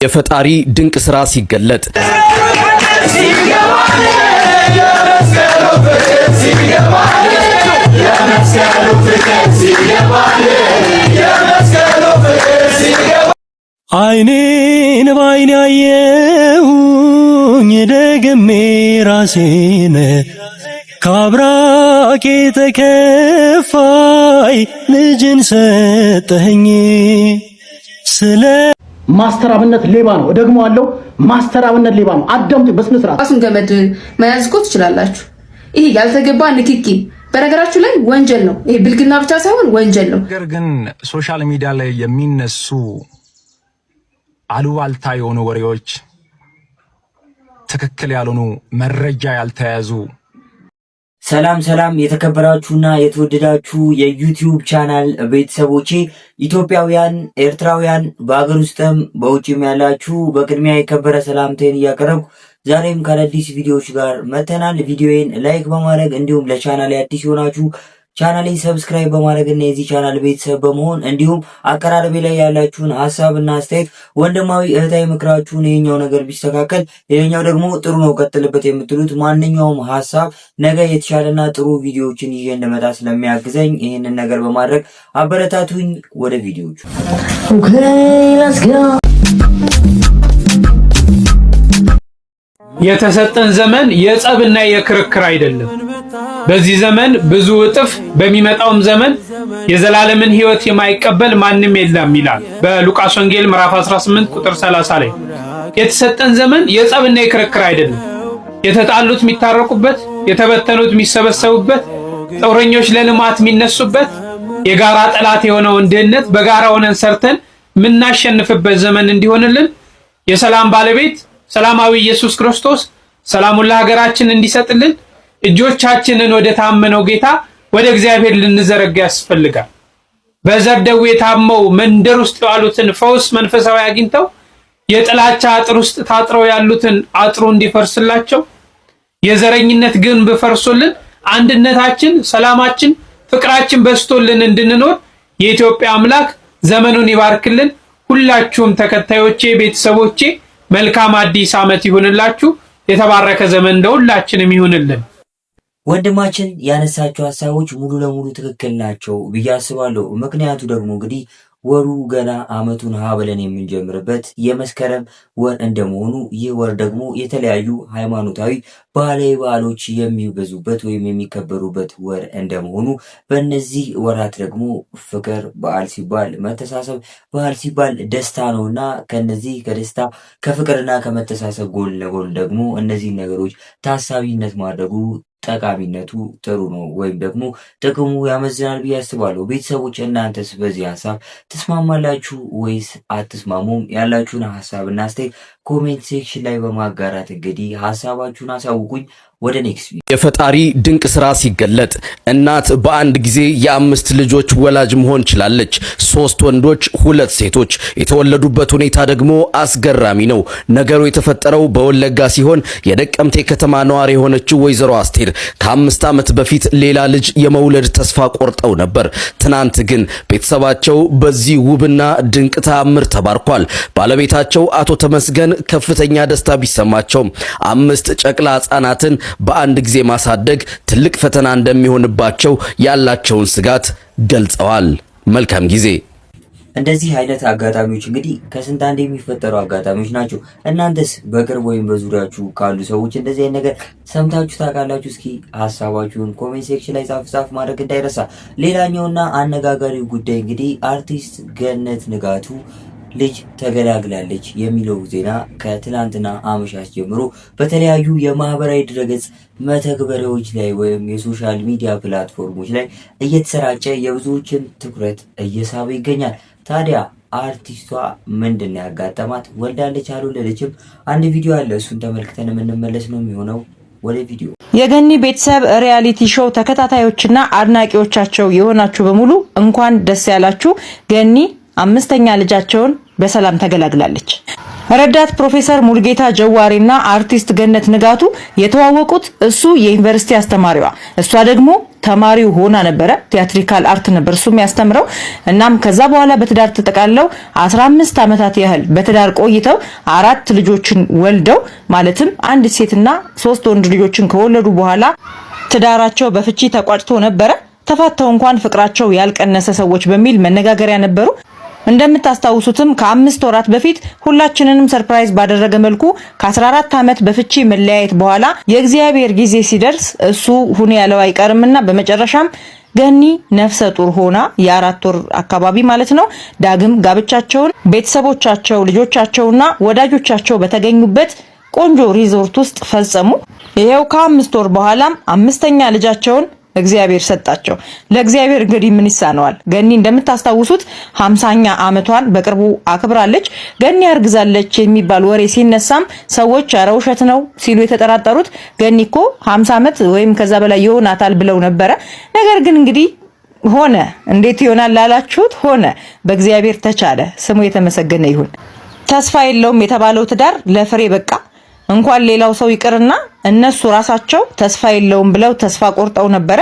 የፈጣሪ ድንቅ ስራ ሲገለጥ አይኔን ባይኔ አየሁኝ ደግሜ ራሴን ካብራኬ ተከፋይ ልጅን ሰጠኸኝ ስለ ማስተር አብነት ሌባ ነው። ደግሞ አለው ማስተር አብነት ሌባ ነው። አዳምጡ በስነ ስርዓት። ራሱን ገመድ መያዝ እኮ ትችላላችሁ። ይሄ ያልተገባ ንክኪ በነገራችሁ ላይ ወንጀል ነው። ይሄ ብልግና ብቻ ሳይሆን ወንጀል ነው። ነገር ግን ሶሻል ሚዲያ ላይ የሚነሱ አሉባልታ የሆኑ ወሬዎች፣ ትክክል ያልሆኑ መረጃ ያልተያዙ ሰላም የተከበራችሁና የተወደዳችሁ የዩቲዩብ ቻናል ቤተሰቦቼ ኢትዮጵያውያን፣ ኤርትራውያን በአገር ውስጥም በውጭም ያላችሁ በቅድሚያ የከበረ ሰላምታዬን እያቀረብኩ ዛሬም ከአዳዲስ ቪዲዮዎች ጋር መተናል። ቪዲዮዬን ላይክ በማድረግ እንዲሁም ለቻናሌ አዲስ የሆናችሁ ቻናሌን ሰብስክራይብ በማድረግ እና የዚህ ቻናል ቤተሰብ በመሆን እንዲሁም አቀራረቤ ላይ ያላችሁን ሐሳብና አስተያየት ወንድማዊ እህታዊ ምክራችሁን ይሄኛው ነገር ቢስተካከል ይሄኛው ደግሞ ጥሩ ነው ቀጥልበት የምትሉት ማንኛውም ሐሳብ ነገ የተሻለና ጥሩ ቪዲዮዎችን ይዤ እንድመጣ ስለሚያግዘኝ ይሄንን ነገር በማድረግ አበረታቱኝ። ወደ ቪዲዮቹ የተሰጠን ዘመን የጸብና የክርክር አይደለም። በዚህ ዘመን ብዙ እጥፍ በሚመጣውም ዘመን የዘላለምን ሕይወት የማይቀበል ማንም የለም ይላል በሉቃስ ወንጌል ምዕራፍ 18 ቁጥር 30 ላይ። የተሰጠን ዘመን የጸብና የክርክር አይደለም። የተጣሉት የሚታረቁበት፣ የተበተኑት የሚሰበሰቡበት፣ ጦረኞች ለልማት የሚነሱበት፣ የጋራ ጠላት የሆነውን ድህነት በጋራ ሆነን ሰርተን የምናሸንፍበት ዘመን እንዲሆንልን የሰላም ባለቤት ሰላማዊ ኢየሱስ ክርስቶስ ሰላሙን ለሀገራችን እንዲሰጥልን እጆቻችንን ወደ ታመነው ጌታ ወደ እግዚአብሔር ልንዘረጋ ያስፈልጋል። በዘር ደዌ ታመው መንደር ውስጥ ያሉትን ፈውስ መንፈሳዊ አግኝተው የጥላቻ አጥር ውስጥ ታጥረው ያሉትን አጥሩ እንዲፈርስላቸው የዘረኝነት ግንብ ፈርሶልን አንድነታችን፣ ሰላማችን፣ ፍቅራችን በስቶልን እንድንኖር የኢትዮጵያ አምላክ ዘመኑን ይባርክልን። ሁላችሁም ተከታዮቼ፣ ቤተሰቦቼ መልካም አዲስ ዓመት ይሁንላችሁ። የተባረከ ዘመን ለሁላችንም ይሁንልን። ወንድማችን ያነሳቸው ሐሳቦች ሙሉ ለሙሉ ትክክል ናቸው ብዬ አስባለሁ። ምክንያቱ ደግሞ እንግዲህ ወሩ ገና ዓመቱን ሀብለን የምንጀምርበት የመስከረም ወር እንደመሆኑ ይህ ወር ደግሞ የተለያዩ ሃይማኖታዊ ባህላዊ በዓሎች የሚበዙበት ወይም የሚከበሩበት ወር እንደመሆኑ በእነዚህ ወራት ደግሞ ፍቅር በዓል ሲባል መተሳሰብ በዓል ሲባል ደስታ ነውና ከነዚህ ከደስታ ከፍቅርና ከመተሳሰብ ጎን ለጎን ደግሞ እነዚህ ነገሮች ታሳቢነት ማድረጉ ጠቃሚነቱ ጥሩ ነው ወይም ደግሞ ጥቅሙ ያመዝናል ብዬ አስባለሁ። ቤተሰቦች እናንተስ በዚህ ሐሳብ ተስማማላችሁ ወይስ አትስማሙም? ያላችሁን ሐሳብና አስተያየት ኮሜንት ሴክሽን ላይ በማጋራት እንግዲህ ሐሳባችሁን አሳውቁኝ። ወደ ኔክስት የፈጣሪ ድንቅ ስራ ሲገለጥ እናት በአንድ ጊዜ የአምስት ልጆች ወላጅ መሆን ችላለች። 3 ወንዶች 2 ሴቶች። የተወለዱበት ሁኔታ ደግሞ አስገራሚ ነው። ነገሩ የተፈጠረው በወለጋ ሲሆን የነቀምቴ ከተማ ነዋሪ የሆነችው ወይዘሮ አስቴር ከ5 ዓመት በፊት ሌላ ልጅ የመውለድ ተስፋ ቆርጠው ነበር። ትናንት ግን ቤተሰባቸው በዚህ ውብና ድንቅ ተአምር ተባርኳል። ባለቤታቸው አቶ ተመስገን ከፍተኛ ደስታ ቢሰማቸውም 5 ጨቅላ ሕፃናትን በአንድ ጊዜ ማሳደግ ትልቅ ፈተና እንደሚሆንባቸው ያላቸውን ስጋት ገልጸዋል። መልካም ጊዜ። እንደዚህ አይነት አጋጣሚዎች እንግዲህ ከስንት አንድ የሚፈጠሩ አጋጣሚዎች ናቸው። እናንተስ በቅርብ ወይም በዙሪያችሁ ካሉ ሰዎች እንደዚህ አይነት ነገር ሰምታችሁ ታውቃላችሁ? እስኪ ሐሳባችሁን ኮሜንት ሴክሽን ላይ ጻፍ ማድረግ እንዳይረሳ። ሌላኛውና አነጋጋሪው ጉዳይ እንግዲህ አርቲስት ገነት ንጋቱ ልጅ ተገላግላለች የሚለው ዜና ከትላንትና አመሻሽ ጀምሮ በተለያዩ የማህበራዊ ድረገጽ መተግበሪያዎች ላይ ወይም የሶሻል ሚዲያ ፕላትፎርሞች ላይ እየተሰራጨ የብዙዎችን ትኩረት እየሳበ ይገኛል። ታዲያ አርቲስቷ ምንድን ነው ያጋጠማት? ወልዳለች አልወለደችም? አንድ ቪዲዮ አለ፣ እሱን ተመልክተን የምንመለስ ነው የሚሆነው። ወደ ቪዲዮ። የገኒ ቤተሰብ ሪያሊቲ ሾው ተከታታዮችና አድናቂዎቻቸው የሆናችሁ በሙሉ እንኳን ደስ ያላችሁ። ገኒ 5ኛ ልጃቸውን በሰላም ተገላግላለች። ረዳት ፕሮፌሰር ሙልጌታ ጀዋሪና አርቲስት ገነት ንጋቱ የተዋወቁት እሱ የዩኒቨርሲቲ አስተማሪዋ እሷ ደግሞ ተማሪው ሆና ነበረ። ቲያትሪካል አርት ነበር እሱ የሚያስተምረው። እናም ከዛ በኋላ በትዳር ተጠቃለው 15 ዓመታት ያህል በትዳር ቆይተው 4 ልጆችን ወልደው ማለትም አንድ ሴትና 3 ወንድ ልጆችን ከወለዱ በኋላ ትዳራቸው በፍቺ ተቋጭቶ ነበረ። ተፋተው እንኳን ፍቅራቸው ያልቀነሰ ሰዎች በሚል መነጋገሪያ ነበሩ። እንደምታስታውሱትም ከ5 ወራት በፊት ሁላችንንም ሰርፕራይዝ ባደረገ መልኩ ከ14 ዓመት በፍቺ መለያየት በኋላ የእግዚአብሔር ጊዜ ሲደርስ እሱ ሁኔ ያለው አይቀርምና በመጨረሻም ገኒ ነፍሰ ጡር ሆና የ4 ወር አካባቢ ማለት ነው ዳግም ጋብቻቸውን ቤተሰቦቻቸው ልጆቻቸውና ወዳጆቻቸው በተገኙበት ቆንጆ ሪዞርት ውስጥ ፈጸሙ። ይሄው ከ5 ወር በኋላም 5ኛ ልጃቸውን እግዚአብሔር ሰጣቸው። ለእግዚአብሔር እንግዲህ ምን ይሳነዋል? ገኒ እንደምታስታውሱት 50ኛ ዓመቷን በቅርቡ አክብራለች። ገኒ አርግዛለች የሚባል ወሬ ሲነሳም ሰዎች ኧረ ውሸት ነው ሲሉ የተጠራጠሩት ገኒ እኮ 50 ዓመት ወይም ከዛ በላይ ይሆናታል ብለው ነበረ። ነገር ግን እንግዲህ ሆነ። እንዴት ይሆናል ላላችሁት ሆነ። በእግዚአብሔር ተቻለ። ስሙ የተመሰገነ ይሁን። ተስፋ የለውም የተባለው ትዳር ለፍሬ በቃ። እንኳን ሌላው ሰው ይቅርና እነሱ ራሳቸው ተስፋ የለውም ብለው ተስፋ ቆርጠው ነበረ።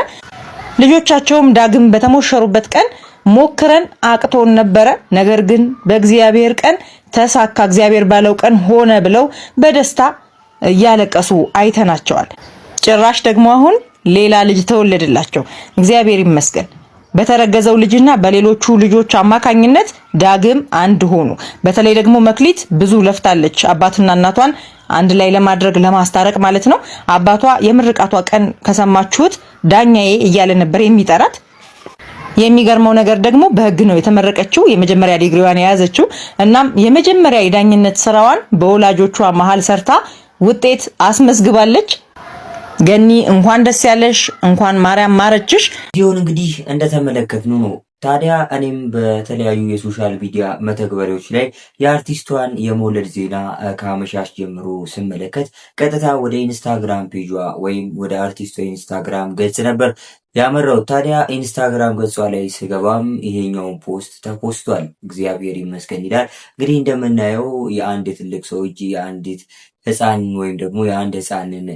ልጆቻቸውም ዳግም በተሞሸሩበት ቀን ሞክረን አቅቶን ነበረ፣ ነገር ግን በእግዚአብሔር ቀን ተሳካ፣ እግዚአብሔር ባለው ቀን ሆነ ብለው በደስታ እያለቀሱ አይተናቸዋል። ጭራሽ ደግሞ አሁን ሌላ ልጅ ተወለደላቸው። እግዚአብሔር ይመስገን። በተረገዘው ልጅና በሌሎቹ ልጆች አማካኝነት ዳግም አንድ ሆኑ። በተለይ ደግሞ መክሊት ብዙ ለፍታለች አባትና እናቷን አንድ ላይ ለማድረግ ለማስታረቅ ማለት ነው። አባቷ የምርቃቷ ቀን ከሰማችሁት ዳኛዬ እያለ ነበር የሚጠራት። የሚገርመው ነገር ደግሞ በህግ ነው የተመረቀችው፣ የመጀመሪያ ዲግሪዋን የያዘችው። እናም የመጀመሪያ የዳኝነት ስራዋን በወላጆቿ መሃል ሰርታ ውጤት አስመዝግባለች። ገኒ እንኳን ደስ ያለሽ፣ እንኳን ማርያም ማረችሽ። ቪዲዮውን እንግዲህ እንደተመለከትነው ነው። ታዲያ እኔም በተለያዩ የሶሻል ሚዲያ መተግበሪያዎች ላይ የአርቲስቷን የመውለድ ዜና ከአመሻሽ ጀምሮ ስመለከት ቀጥታ ወደ ኢንስታግራም ፔጇ ወይም ወደ አርቲስቷ ኢንስታግራም ገጽ ነበር ያመራው። ታዲያ ኢንስታግራም ገጿ ላይ ስገባም ይሄኛውን ፖስት ተፖስቷል። እግዚአብሔር ይመስገን ይላል። እንግዲህ እንደምናየው የአንድ ትልቅ ሰው እጅ የአንዲት ህፃን ወይም ደግሞ የአንድ ህፃንን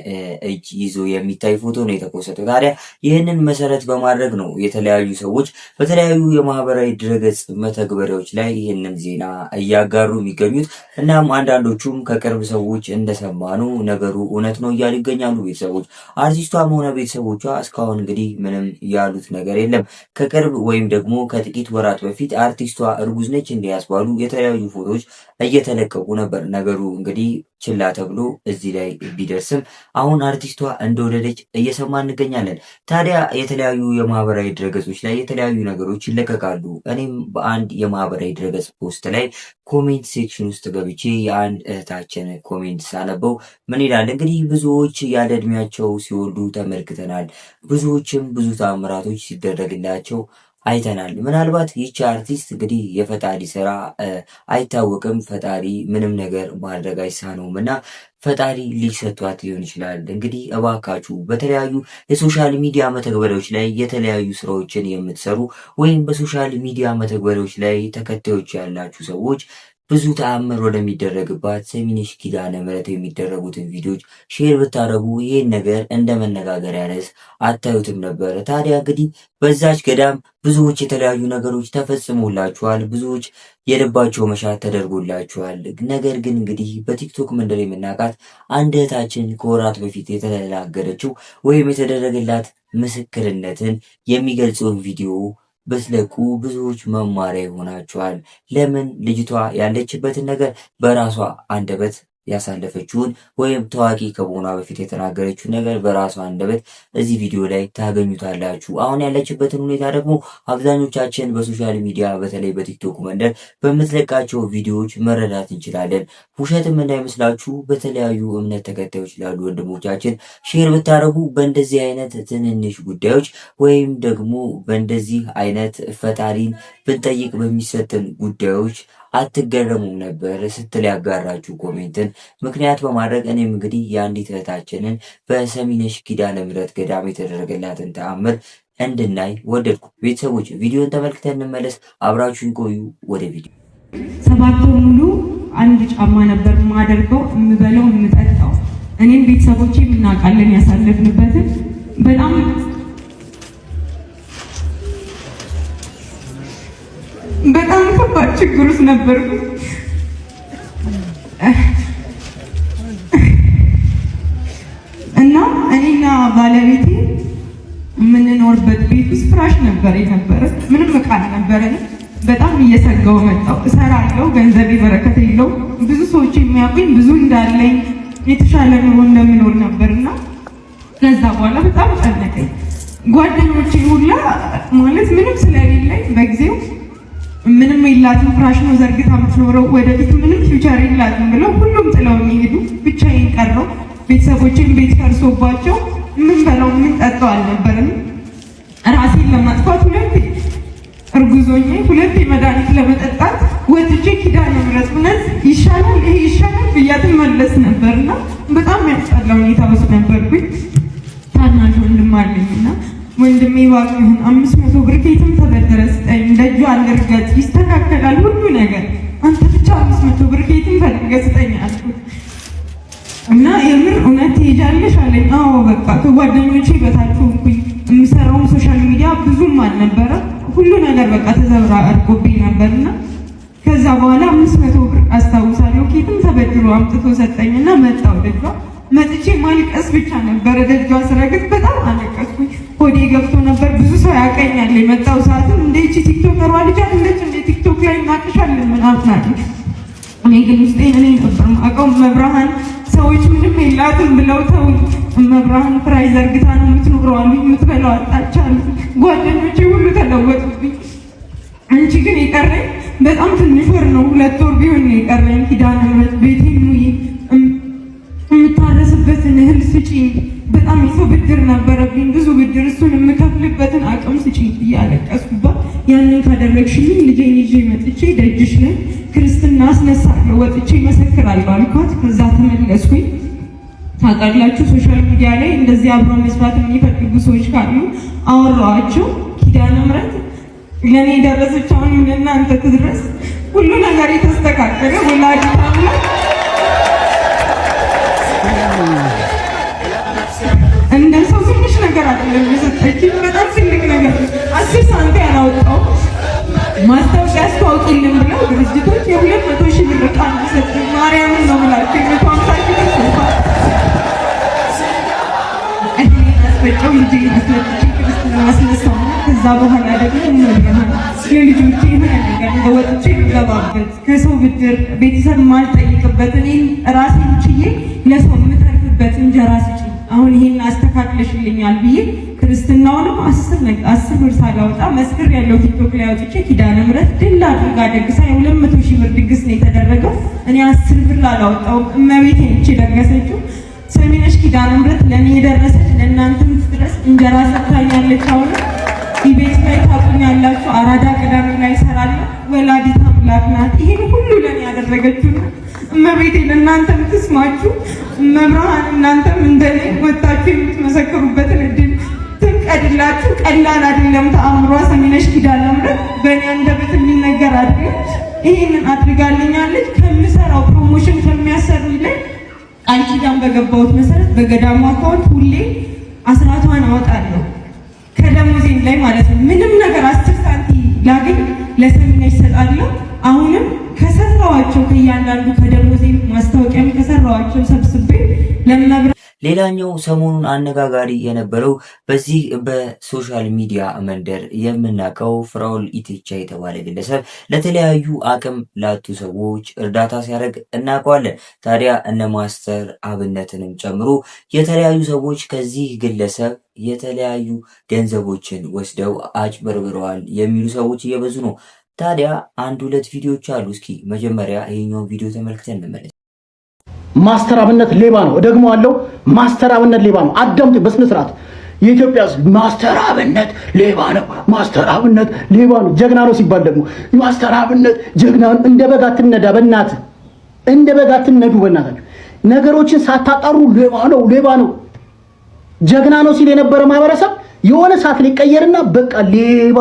እጅ ይዞ የሚታይ ፎቶ ነው የተፖሰተው። ታዲያ ይህንን መሰረት በማድረግ ነው የተለያዩ ሰዎች በተለያዩ የማህበራዊ ድረገጽ መተግበሪያዎች ላይ ይህንን ዜና እያጋሩ የሚገኙት። እናም አንዳንዶቹም ከቅርብ ሰዎች እንደሰማኑ ነገሩ እውነት ነው እያሉ ይገኛሉ። ቤተሰቦች አርቲስቷም ሆነ ቤተሰቦቿ እስካሁን እንግዲህ ምንም ያሉት ነገር የለም። ከቅርብ ወይም ደግሞ ከጥቂት ወራት በፊት አርቲስቷ እርጉዝ ነች እንዲያስባሉ የተለያዩ ፎቶዎች እየተለቀቁ ነበር። ነገሩ እንግዲህ ችላ ተብሎ እዚህ ላይ ቢደርስም አሁን አርቲስቷ እንደወለደች እየሰማ እንገኛለን። ታዲያ የተለያዩ የማህበራዊ ድረገጾች ላይ የተለያዩ ነገሮች ይለቀቃሉ። እኔም በአንድ የማህበራዊ ድረገጽ ፖስት ላይ ኮሜንት ሴክሽን ውስጥ ገብቼ የአንድ እህታችን ኮሜንት ሳነበው ምን ይላል? እንግዲህ ብዙዎች ያለ እድሜያቸው ሲወልዱ ተመልክተናል። ብዙዎችም ብዙ ተአምራቶች ሲደረግላቸው አይተናል። ምናልባት ይቺ አርቲስት እንግዲህ የፈጣሪ ስራ አይታወቅም። ፈጣሪ ምንም ነገር ማድረግ አይሳነውም እና ፈጣሪ ልጅ ሰጥቷት ሊሆን ይችላል። እንግዲህ እባካችሁ በተለያዩ የሶሻል ሚዲያ መተግበሪያዎች ላይ የተለያዩ ስራዎችን የምትሰሩ ወይም በሶሻል ሚዲያ መተግበሪያዎች ላይ ተከታዮች ያላችሁ ሰዎች ብዙ ተአምር ወደሚደረግባት ሰሚነሽ ኪዳነ ምህረት የሚደረጉትን ቪዲዮዎች ሼር ብታደርጉ ይህን ነገር እንደ መነጋገሪያ ርዕስ አታዩትም ነበር። ታዲያ እንግዲህ በዛች ገዳም ብዙዎች የተለያዩ ነገሮች ተፈጽሞላችኋል። ብዙዎች የልባቸው መሻት ተደርጎላችኋል። ነገር ግን እንግዲህ በቲክቶክ መንደር የምናውቃት አንድ እህታችን ከወራት በፊት የተናገረችው ወይም የተደረገላት ምስክርነትን የሚገልጸውን ቪዲዮ በትለቁ ብዙዎች መማሪያ ይሆናችኋል። ለምን ልጅቷ ያለችበትን ነገር በራሷ አንደበት ያሳለፈችውን ወይም ታዋቂ ከመሆኗ በፊት የተናገረችውን ነገር በራሷ አንደበት እዚህ ቪዲዮ ላይ ታገኙታላችሁ። አሁን ያለችበትን ሁኔታ ደግሞ አብዛኞቻችን በሶሻል ሚዲያ በተለይ በቲክቶክ መንደር በምትለቃቸው ቪዲዮዎች መረዳት እንችላለን። ውሸትም እንዳይመስላችሁ በተለያዩ እምነት ተከታዮች ላሉ ወንድሞቻችን ሼር ብታደርጉ በእንደዚህ አይነት ትንንሽ ጉዳዮች ወይም ደግሞ በእንደዚህ አይነት ፈጣሪን ብንጠይቅ በሚሰጥን ጉዳዮች አትገረሙም ነበር ስትል ያጋራችሁ ኮሜንትን ምክንያት በማድረግ እኔም እንግዲህ የአንዲት እህታችንን በሰሚነሽ ኪዳነ ምህረት ገዳም የተደረገላትን ተአምር እንድናይ ወደድኩ። ቤተሰቦች ቪዲዮን ተመልክተን እንመለስ። አብራችሁን ቆዩ። ወደ ቪዲዮ 7 ወር ሙሉ አንድ ጫማ ነበር ማደርገው የምበለው የምጠጣው። እኔም ቤተሰቦቼ እናውቃለን ያሳለፍንበትን። በጣም ከባድ ችግር ውስጥ ነበርኩ እና እኔና ባለቤቴ የምንኖርበት ቤት ውስጥ ፍራሽ ነበር የነበረ፣ ምንም ዕቃ አልነበረን። በጣም እየሰጋው መጣው። እሰራለሁ፣ ገንዘቤ በረከት የለው። ብዙ ሰዎች የሚያውቁኝ ብዙ እንዳለኝ የተሻለ ኑሮ እንደምኖር ነበርና ከዛ በኋላ በጣም ጨነቀኝ። ጓደኞቼ ሁላ ማለት ምንም ስለሌለኝ በጊዜው ምንም የላትም ፍራሽ ነው ዘርግታ የምትኖረው፣ ወደፊት ምንም ፊውቸር የላትም ብለው ሁሉም ጥለው የሚሄዱ፣ ብቻዬን ቀረው። ቤተሰቦቼን ቤት ፈርሶባቸው ምን በለው ምን ጠጣው አልነበረም። ራሴን ለማጥፋት እርጉዞኜ ሁለቴ መድኃኒት ለመጠጣት ወጥቼ ኪዳነ ምሕረት እውነት ይሻላል ይሄ ይሻላል ብያት መለስ ነበርና በጣም ያስጠላ ሁኔታ ውስጥ ነበርኩኝ። ታናሽ ወንድም አለኝና ወንድሜ እባክህ 500 ብር ከየትም ተበደረ ስጠኝ፣ ደጁ አልርገጥ ይስተካከላል ሁሉ ነገር፣ አንተ ብቻ 500 ብር ከየትም ፈልገህ ስጠኝ አልኩት እና የምር እውነት ትሄጃለሽ አለኝ። አዎ በቃ ከጓደኞቼ በታች ሆንኩኝ። የምሰራውም ሶሻል ሚዲያ ብዙም አልነበረ፣ ሁሉ ነገር በቃ ተዘብራ አድርጎብኝ ነበርና ከዛ በኋላ 500 ብር አስታውሳለሁ ከየትም ተበድሮ አምጥቶ ሰጠኝና መጣው ደጇ። መጥቼ ማልቀስ ብቻ ነበረ። ደጇ ስረግጥ በጣም አለቀስኩኝ። ሆዴ ገብቶ ነበር። ብዙ ሰው ያቀኛል። የመጣው ሰዓትም እንደቺ ቲክቶከሯ ልጅ አለች እንደ ቲክቶክ ላይ እናቅሻለን ምናምን አለ። እኔ ግን ውስጤን እኔ ነበር ማቀው። መብርሃን ሰዎች ምንም የላትም ብለው ተው፣ መብርሃን ፍራይ ዘርግታ ነው የምትኖረው አሉኝ። የምትበላው አጣች አሉ። ጓደኞቼ ሁሉ ተለወጡብኝ። አንቺ ግን የቀረኝ በጣም ትንሽ ወር ነው፣ 2 ወር ቢሆን ነው የቀረኝ። ኪዳነ ምሕረት ቤቴን ሙይ የምታረስበትን እህል ስጪኝ። በጣም የሰው ብድር ነበረብኝ፣ ብዙ ብድር፣ እሱን የምከፍልበትን አቅም ስጪኝ እያለቀስኩባት። ያንን ካደረግሽልኝ ልጄን ይዤ መጥቼ ደጅሽ ላይ ክርስትና አስነሳለሁ፣ ወጥቼ መሰክራለሁ አልኳት። ከዛ ተመለስኩኝ። ታውቃላችሁ ሶሻል ሚዲያ ላይ እንደዚህ አብሮ መስራት የሚፈልጉ ሰዎች ካሉ አወራኋቸው። ኪዳነ ምሕረት ለእኔ የደረሰች አሁን ለእናንተ ትድረስ። ሁሉ ነገር የተስተካከለ ወላዲተ አምላክ እንደ ሰው ትንሽ ነገር አይደለም የሰጠችኝ፣ በጣም ትልቅ ነገር። 10 ሳንቲም ያላወጣው ማስታወቂያ አስተዋውቂልን ብለው ድርጅቶች የ200 ሺህ ብር ዕቃ ሰጡኝ። ማርያምን ነው ብላችሁ 150 ሺህ ብር ሰጥቷል። እኔ አስፈጨው ልጄ አስመጥቼ ክርስትና አስነሳው። ከዛ በኋላ ደግሞ መብርሃን ለልጆቼ የሆነ ነገር እንደወጥቼ የምገባበት ከሰው ብድር ቤተሰብ ማልጠይቅበት እኔን ራሴን ችዬ ለሰው የምተርፍበት እንጀራ ስጪኝ፣ አሁን ይሄን አስተካክለሽልኛል ብዬ ክርስትናውንም 10 ብር ሳላወጣ መስክር ያለው ቲክቶክ ላይ አውጥቼ ኪዳነ ምሕረት ድል አድርጋ ደግሳ 200 ሺህ ብር ድግስ ነው የተደረገው። እኔ 10 ብር አላወጣሁም። እመቤቴ ነች የደረሰችው። ሰሚነሽ ኪዳነ ምሕረት ለእኔ የደረሰች ለእናንተም ትድረስ። እንጀራ ሰጥታኛለች። አሁን ኢቤስ ላይ ታቁኛላችሁ። አራዳ ቅዳሜ ላይ እሰራለሁ። ወላዲተ አምላክ ናት ይሄን ሁሉ ለእኔ ያደረገችው። እመቤቴ ለእናንተም ትስማችሁ። መብርሃን እናንተም እንደኔ ወጣችሁ የምትመሰክሩበትን እድል ትፍቀድላችሁ። ቀላል አይደለም ተአምሯ። ሰሚነሽ ኪዳነ ምሕረት በእኔ አንደበት የሚነገር አይደለም። ይሄንን አድርጋልኛለች። ከምሰራው ፕሮሞሽን ከሚያሰሩኝ ላይ ቃል ኪዳን በገባሁት መሰረት በገዳሙ አካውንት ሁሌ አስራቷን አወጣለሁ ከደሞዜም ላይ ማለት ነው። ምንም ነገር 10 ሳንቲም ላገኝ ለሰሚነሽ እሰጣለሁ። አሁንም ከሰራዋቸው ከእያንዳንዱ ከደሞዜ ማስታወቂያም ከሰራዋቸው ሰብስቤ ለመብራ ሌላኛው ሰሞኑን አነጋጋሪ የነበረው በዚህ በሶሻል ሚዲያ መንደር የምናውቀው ፍራኦል ኢቴቻ የተባለ ግለሰብ ለተለያዩ አቅም ላጡ ሰዎች እርዳታ ሲያደርግ እናውቀዋለን። ታዲያ እነ ማስተር አብነትንም ጨምሮ የተለያዩ ሰዎች ከዚህ ግለሰብ የተለያዩ ገንዘቦችን ወስደው አጭበርብረዋል የሚሉ ሰዎች እየበዙ ነው። ታዲያ 1-2 ቪዲዮዎች አሉ። እስኪ መጀመሪያ ይሄኛውን ቪዲዮ ተመልክተን እንመለስ። ማስተር አብነት ሌባ ነው። ደግሞ አለው ማስተር አብነት ሌባ ነው። አዳምጡ በስነ ስርዓት። የኢትዮጵያ ማስተር አብነት ሌባ ነው፣ ማስተር አብነት ሌባ ነው። ጀግና ነው ሲባል ደግሞ ማስተር አብነት ጀግና ነው። እንደ በግ አትነዳ በእናትህ፣ እንደ በግ አትነዱ በእናታችሁ። ነገሮችን ሳታጣሩ ሌባ ነው ሌባ ነው ጀግና ነው ሲል የነበረ ማህበረሰብ የሆነ ሰዓት ሊቀየርና በቃ ሌባ።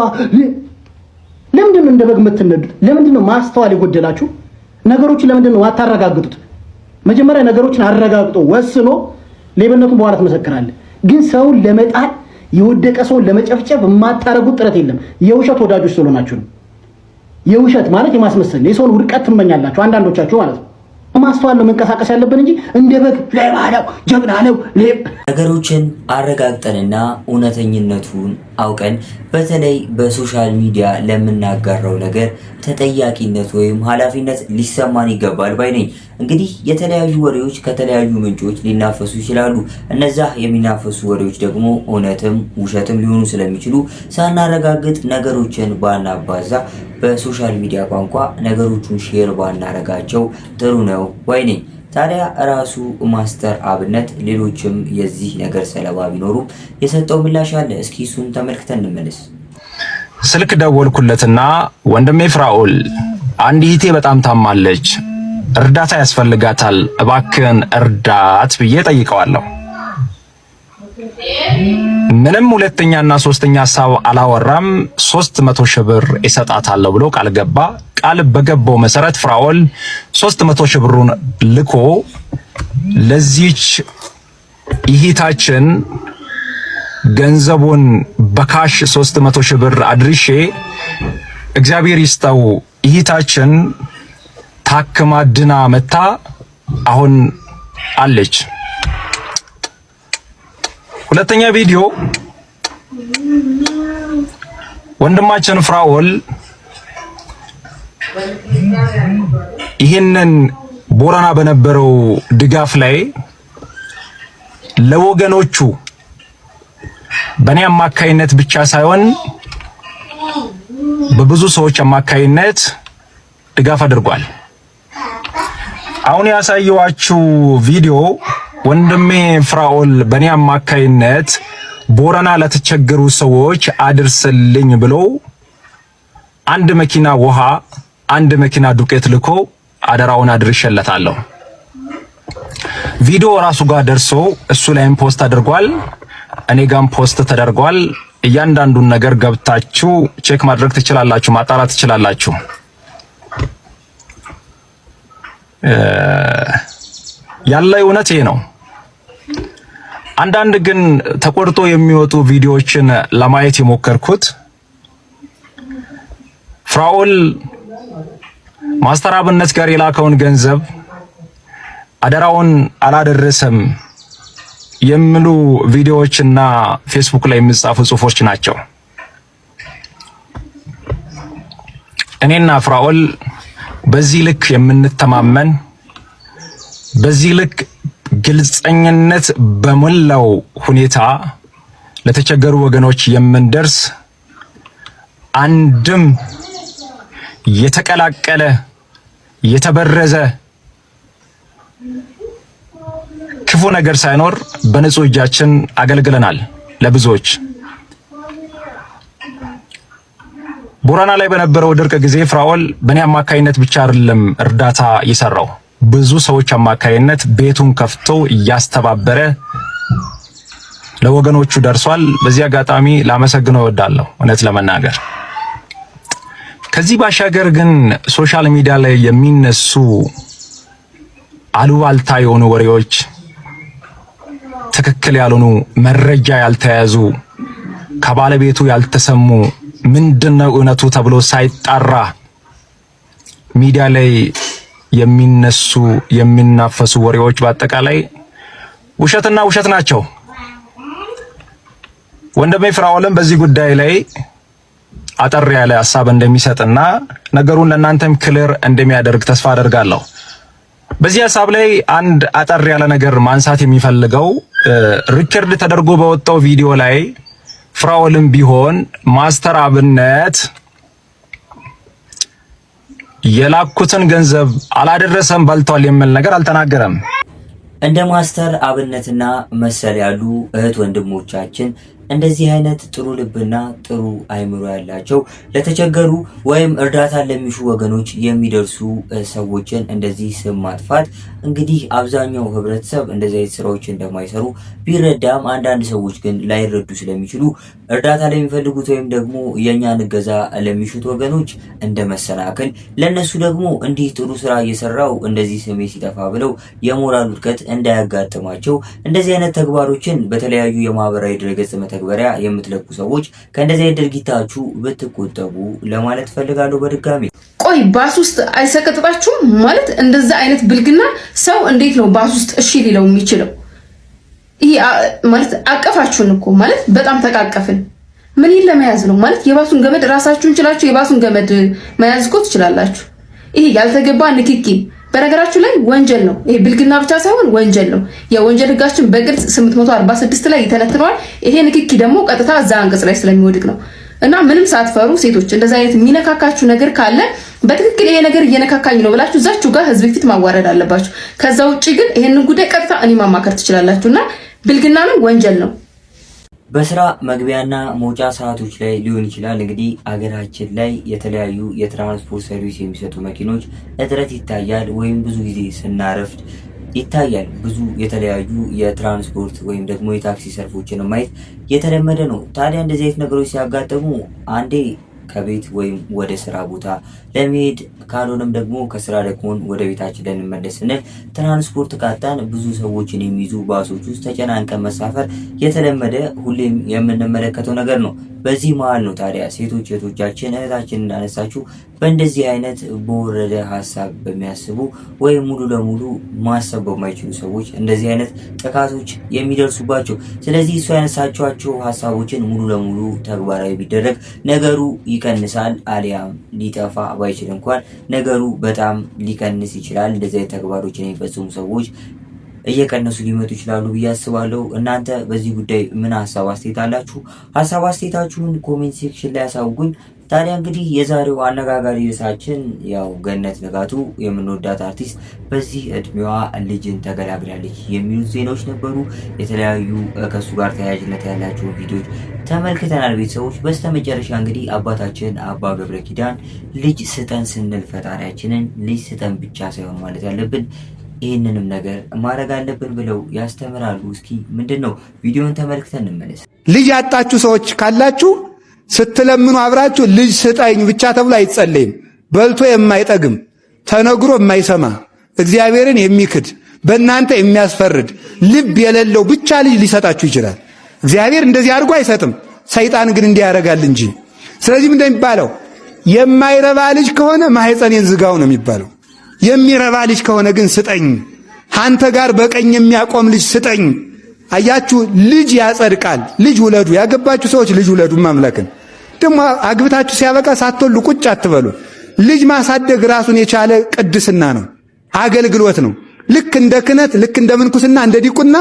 ለምንድን ነው እንደ በግ የምትነዱት? ለምንድን ነው ማስተዋል የጎደላችሁ? ነገሮችን ለምንድን ነው አታረጋግጡት? መጀመሪያ ነገሮችን አረጋግጦ ወስኖ ሌብነቱን በኋላ ትመሰክራለህ። ግን ሰውን ለመጣል የወደቀ ሰውን ለመጨፍጨፍ የማታረጉት ጥረት የለም። የውሸት ወዳጆች ስለሆናችሁ ነው። የውሸት ማለት የማስመሰል የሰውን ውድቀት ትመኛላችሁ አንዳንዶቻችሁ ማለት ነው። ማስተዋል ነው መንቀሳቀስ ያለብን እንጂ እንደ በግ ሌባ ነው ጀግና ነው ነገሮችን አረጋግጠንና እውነተኝነቱን አውቀን በተለይ በሶሻል ሚዲያ ለምናጋራው ነገር ተጠያቂነት ወይም ኃላፊነት ሊሰማን ይገባል ባይ ነኝ። እንግዲህ የተለያዩ ወሬዎች ከተለያዩ ምንጮች ሊናፈሱ ይችላሉ። እነዛ የሚናፈሱ ወሬዎች ደግሞ እውነትም ውሸትም ሊሆኑ ስለሚችሉ ሳናረጋግጥ ነገሮችን ባናባዛ፣ በሶሻል ሚዲያ ቋንቋ ነገሮቹን ሼር ባናረጋቸው ጥሩ ነው ባይ ነኝ። ታዲያ ራሱ ማስተር አብነት ሌሎችም የዚህ ነገር ሰለባ ቢኖሩም የሰጠው ምላሽ አለ። እስኪ እሱን ተመልክተን እንመለስ። ስልክ ደወልኩለትና ወንድሜ ፍራኦል አንድ እህቴ በጣም ታማለች፣ እርዳታ ያስፈልጋታል፣ እባክህን እርዳት ብዬ ጠይቀዋለሁ። ምንም ሁለተኛና ሶስተኛ ሐሳብ አላወራም። 300 ሺህ ብር እሰጣታለሁ ብሎ ቃል ገባ። ቃል በገባው መሰረት ፍራኦል 300 ሺህ ብሩን ልኮ ለዚች እህታችን ገንዘቡን በካሽ 300 ሺህ ብር አድርሼ እግዚአብሔር ይስጠው እህታችን ታክማ ድና መታ አሁን አለች። ሁለተኛ ቪዲዮ ወንድማችን ፍራኦል ይህንን ቦረና በነበረው ድጋፍ ላይ ለወገኖቹ በእኔ አማካይነት ብቻ ሳይሆን በብዙ ሰዎች አማካይነት ድጋፍ አድርጓል። አሁን ያሳየዋችሁ ቪዲዮ ወንድሜ ፍራኦል በእኔ አማካይነት ቦረና ለተቸገሩ ሰዎች አድርስልኝ ብሎ አንድ መኪና ውሃ፣ አንድ መኪና ዱቄት ልኮ አደራውን አድርሼለታለሁ። ቪዲዮ ራሱ ጋር ደርሶ እሱ ላይም ፖስት አድርጓል፣ እኔ ጋም ፖስት ተደርጓል። እያንዳንዱን ነገር ገብታችሁ ቼክ ማድረግ ትችላላችሁ፣ ማጣራት ትችላላችሁ። ያለ እውነት ይሄ ነው። አንዳንድ ግን ተቆርጦ የሚወጡ ቪዲዮዎችን ለማየት የሞከርኩት ፍራኦል ማስተር አብነት ጋር የላከውን ገንዘብ አደራውን አላደረሰም የሚሉ ቪዲዮዎችና ፌስቡክ ላይ የሚጻፉ ጽሁፎች ናቸው። እኔና ፍራኦል በዚህ ልክ የምንተማመን፣ በዚህ ልክ ግልጸኝነት በሞላው ሁኔታ ለተቸገሩ ወገኖች የምንደርስ አንድም የተቀላቀለ የተበረዘ ክፉ ነገር ሳይኖር በንጹህ እጃችን አገልግለናል ለብዙዎች። ቦረና ላይ በነበረው ድርቅ ጊዜ ፍራኦል በእኔ አማካይነት ብቻ አይደለም እርዳታ የሰራው፣ ብዙ ሰዎች አማካይነት ቤቱን ከፍቶ እያስተባበረ ለወገኖቹ ደርሷል። በዚህ አጋጣሚ ላመሰግነው እወዳለሁ እውነት ለመናገር። ከዚህ ባሻገር ግን ሶሻል ሚዲያ ላይ የሚነሱ አሉባልታ የሆኑ ወሬዎች፣ ትክክል ያልሆኑ መረጃ ያልተያዙ ከባለቤቱ ያልተሰሙ ምንድነው እውነቱ ተብሎ ሳይጣራ ሚዲያ ላይ የሚነሱ የሚናፈሱ ወሬዎች በአጠቃላይ ውሸትና ውሸት ናቸው። ወንድሜ ፍራኦልም በዚህ ጉዳይ ላይ አጠር ያለ ሐሳብ እንደሚሰጥና ነገሩን ለእናንተም ክሊር እንደሚያደርግ ተስፋ አደርጋለሁ። በዚህ ሐሳብ ላይ አንድ አጠር ያለ ነገር ማንሳት የሚፈልገው ሪከርድ ተደርጎ በወጣው ቪዲዮ ላይ ፍራኦልም ቢሆን ማስተር አብነት የላኩትን ገንዘብ አላደረሰም በልቷል የሚል ነገር አልተናገረም። እንደ ማስተር አብነትና መሰል ያሉ እህት ወንድሞቻችን እንደዚህ አይነት ጥሩ ልብና ጥሩ አይምሮ ያላቸው ለተቸገሩ ወይም እርዳታ ለሚሹ ወገኖች የሚደርሱ ሰዎችን እንደዚህ ስም ማጥፋት እንግዲህ አብዛኛው ህብረተሰብ እንደዚህ አይነት ስራዎች እንደማይሰሩ ቢረዳም አንዳንድ ሰዎች ግን ላይረዱ ስለሚችሉ እርዳታ ለሚፈልጉት ወይም ደግሞ የኛን እገዛ ለሚሹት ወገኖች እንደ መሰናክል ለነሱ ደግሞ እንዲህ ጥሩ ስራ እየሰራው እንደዚህ ስሜ ሲጠፋ ብለው የሞራል ውድቀት እንዳያጋጥማቸው እንደዚህ አይነት ተግባሮችን በተለያዩ የማህበራዊ ድረገጽ መተግበሪያ የምትለቁ ሰዎች ከእንደዚህ አይነት ድርጊታችሁ ብትቆጠቡ ለማለት ፈልጋለሁ። በድጋሚ ቆይ ባስ ውስጥ አይሰቀጥጣችሁም? ማለት እንደዛ አይነት ብልግና ሰው እንዴት ነው ባስ ውስጥ እሺ ሊለው የሚችለው? ይሄ ማለት አቀፋችሁን እኮ ማለት በጣም ተቃቀፍን። ምን ይል ለመያዝ ነው ማለት? የባሱን ገመድ ራሳችሁን ችላችሁ የባሱን ገመድ መያዝ እኮ ትችላላችሁ። ይሄ ያልተገባ ንክኪ በነገራችሁ ላይ ወንጀል ነው። ይሄ ብልግና ብቻ ሳይሆን ወንጀል ነው። የወንጀል ህጋችን በግልጽ 846 ላይ ይተነትነዋል። ይሄ ንክኪ ደግሞ ቀጥታ እዛ አንቀጽ ላይ ስለሚወድቅ ነው። እና ምንም ሳትፈሩ ሴቶች እንደዛ አይነት የሚነካካችሁ ነገር ካለ በትክክል ይሄ ነገር እየነካካኝ ነው ብላችሁ እዛችሁ ጋር ህዝብ ፊት ማዋረድ አለባችሁ። ከዛ ውጪ ግን ይሄንን ጉዳይ ቀጥታ እኔ ማማከር ትችላላችሁና ብልግና ነው፣ ወንጀል ነው። በስራ መግቢያና መውጫ ሰዓቶች ላይ ሊሆን ይችላል እንግዲህ አገራችን ላይ የተለያዩ የትራንስፖርት ሰርቪስ የሚሰጡ መኪኖች እጥረት ይታያል፣ ወይም ብዙ ጊዜ ስናረፍድ ይታያል። ብዙ የተለያዩ የትራንስፖርት ወይም ደግሞ የታክሲ ሰልፎችን ማየት የተለመደ ነው። ታዲያ እንደዚህ አይነት ነገሮች ሲያጋጥሙ አንዴ ከቤት ወይም ወደ ስራ ቦታ ለመሄድ ካልሆነም ደግሞ ከስራ ደክሞን ወደ ቤታችን ልንመለስ ስንል ትራንስፖርት ካጣን ብዙ ሰዎችን የሚይዙ ባሶች ውስጥ ተጨናንቀን መሳፈር የተለመደ ሁሌም የምንመለከተው ነገር ነው። በዚህ መሀል ነው ታዲያ ሴቶች እህቶቻችን እህታችን እንዳነሳችሁ በእንደዚህ አይነት በወረደ ሀሳብ በሚያስቡ ወይም ሙሉ ለሙሉ ማሰብ በማይችሉ ሰዎች እንደዚህ አይነት ጥቃቶች የሚደርሱባቸው። ስለዚህ እሱ ያነሳቸዋቸው ሀሳቦችን ሙሉ ለሙሉ ተግባራዊ ቢደረግ ነገሩ ይቀንሳል፣ አሊያም ሊጠፋ ባይችል እንኳን ነገሩ በጣም ሊቀንስ ይችላል። እንደዚህ አይነት ተግባሮችን የሚፈጽሙ ሰዎች እየቀነሱ ሊመጡ ይችላሉ ብዬ አስባለሁ። እናንተ በዚህ ጉዳይ ምን ሀሳብ አስተያየት አላችሁ? ሀሳብ አስተያየታችሁን ኮሜንት ሴክሽን ላይ ያሳውቁኝ። ታዲያ እንግዲህ የዛሬው አነጋጋሪ ርዕሳችን ያው ገነት ንጋቱ የምንወዳት አርቲስት በዚህ እድሜዋ ልጅን ተገላግላለች የሚሉት ዜናዎች ነበሩ። የተለያዩ ከሱ ጋር ተያያዥነት ያላቸው ቪዲዮዎች ተመልክተናል ቤተሰቦች። በስተመጨረሻ እንግዲህ አባታችን አባ ገብረ ኪዳን ልጅ ስጠን ስንል ፈጣሪያችንን ልጅ ስጠን ብቻ ሳይሆን ማለት ያለብን ይህንንም ነገር ማድረግ አለብን ብለው ያስተምራሉ። እስኪ ምንድነው? ቪዲዮን ተመልክተን እንመለስ። ልጅ ያጣችሁ ሰዎች ካላችሁ ስትለምኑ አብራችሁ ልጅ ስጠኝ ብቻ ተብሎ አይጸለይም። በልቶ የማይጠግም ተነግሮ የማይሰማ እግዚአብሔርን የሚክድ በእናንተ የሚያስፈርድ ልብ የሌለው ብቻ ልጅ ሊሰጣችሁ ይችላል። እግዚአብሔር እንደዚህ አድርጎ አይሰጥም። ሰይጣን ግን እንዲህ ያደርጋል እንጂ። ስለዚህ እንደሚባለው የማይረባ ልጅ ከሆነ ማህፀኔን ዝጋው ነው የሚባለው። የሚረባ ልጅ ከሆነ ግን ስጠኝ፣ አንተ ጋር በቀኝ የሚያቆም ልጅ ስጠኝ። አያችሁ፣ ልጅ ያጸድቃል። ልጅ ውለዱ። ያገባችሁ ሰዎች ልጅ ውለዱ። ማምላክን ደግሞ አግብታችሁ ሲያበቃ ሳትወልዱ ቁጭ አትበሉ። ልጅ ማሳደግ ራሱን የቻለ ቅድስና ነው፣ አገልግሎት ነው። ልክ እንደ ክህነት፣ ልክ እንደ ምንኩስና፣ እንደ ዲቁና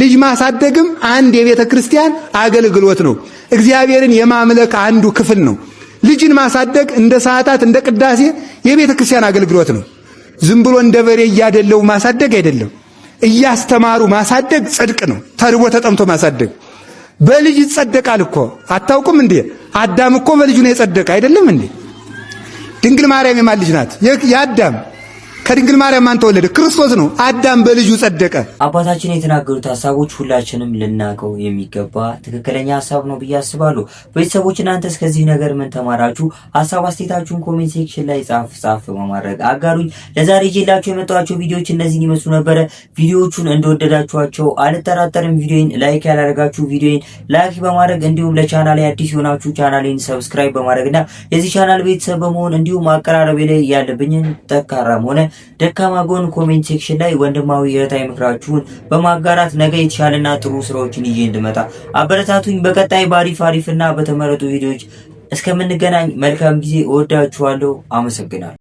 ልጅ ማሳደግም አንድ የቤተ ክርስቲያን አገልግሎት ነው። እግዚአብሔርን የማምለክ አንዱ ክፍል ነው። ልጅን ማሳደግ እንደ ሰዓታት፣ እንደ ቅዳሴ የቤተ ክርስቲያን አገልግሎት ነው። ዝም ብሎ እንደ በሬ እያደለው ማሳደግ አይደለም። እያስተማሩ ማሳደግ ጽድቅ ነው። ተርቦ ተጠምቶ ማሳደግ በልጅ ይጸደቃል እኮ። አታውቁም እንዴ? አዳም እኮ በልጁ ነው የጸደቀ አይደለም እንዴ? ድንግል ማርያም የማን ልጅ ናት? የአዳም። ከድንግል ማርያም ማን ተወለደ? ክርስቶስ ነው። አዳም በልጁ ጸደቀ። አባታችን የተናገሩት ሀሳቦች ሁላችንም ልናቀው የሚገባ ትክክለኛ ሀሳብ ነው ብዬ አስባለሁ። ቤተሰቦች እናንተ እስከዚህ ነገር ምን ተማራችሁ? ሀሳብ አስተያየታችሁን ኮሜንት ሴክሽን ላይ ጻፍ በማድረግ አጋሩኝ። ለዛሬ ይዤላችሁ የመጣኋቸው ቪዲዮዎች እነዚህን ይመስሉ ነበረ። ቪዲዮዎቹን እንደወደዳችኋቸው አልጠራጠርም። ቪዲዮን ላይክ ያላደረጋችሁ ቪዲዮን ላይክ በማድረግ እንዲሁም ለቻናሌ አዲስ የሆናችሁ ቻናሌን ሰብስክራይብ በማድረግና የዚህ ቻናል ቤተሰብ በመሆን እንዲሁም አቀራረቤ ላይ ያለብኝን ጠንካራም ሆነ ደካማ ጎን ኮሜንት ሴክሽን ላይ ወንድማዊ እህታዊ ምክራችሁን በማጋራት ነገ የተሻለና ጥሩ ስራዎችን ይዤ እንድመጣ አበረታቱኝ። በቀጣይ ባሪፍ እና በተመረጡ ቪዲዮዎች እስከምንገናኝ መልካም ጊዜ። እወዳችኋለሁ። አመሰግናለሁ።